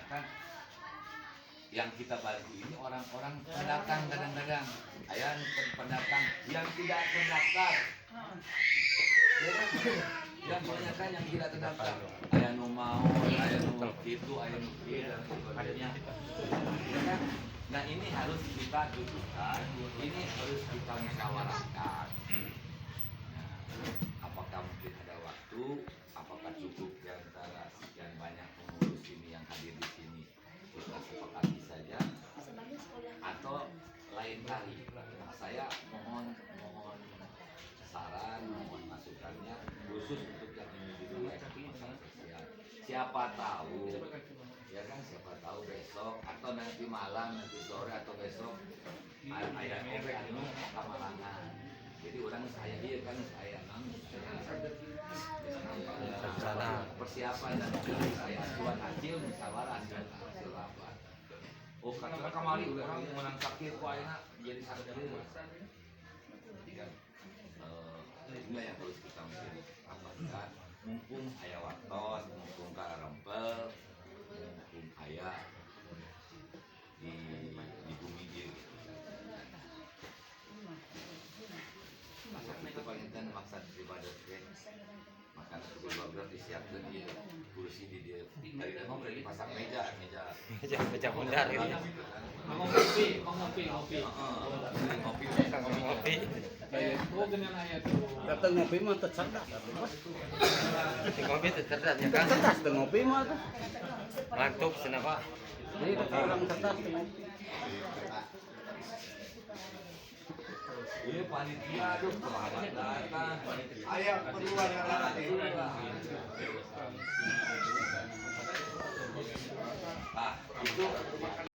kan yang kita bantu ini orang-orang pendatang kadang-kadang, ayah pendatang yang tidak terdaftar, ya kan? Yang kebanyakan yang tidak terdaftar, ayah nu mau, ayah nu itu, ayah nu kieu dan sebagainya, ya kan? Nah ini harus kita dudukkan, ini harus kita musyawarahkan. Nah, apakah mungkin ada waktu, apakah cukup di antara sekian banyak pengurus ini yang hadir di sini kita sepakati saja, atau lain kali. Nah, saya mohon saran, mohon masukannya khusus untuk yang individu masalah sosial. Siapa tahu, ya kan, siapa tahu besok atau nanti malam, nanti sore atau besok ada oke anu kamalangan. Jadi orang saya dia kan saya persiapan dan saya ajuan hasil musyawarah hasil rapat. Oh kata kamari orang menang sakit kok enak jadi sakit. Jadi kan inilah yang harus kita mungkin rapatkan. Mumpung aya waktos, mumpung karempel, mumpung aya di bumi dia. Masa itu palintan maksud ibadat teh. Makan sebelum disiapkan dia kursi di dia. Dari mau berarti pasang meja bundar ini. Mau ngopi. Oh dengan ayat tuh. Datang ngopi mah tercerdas. Ngopi itu cerdas ya kan? Cerdas tuh ngopi mah. Ngantuk kenapa? Ini orang cerdas tuh ngopi. Ini panitia aduh selamat datang. Ayah kedua yang Nah, itu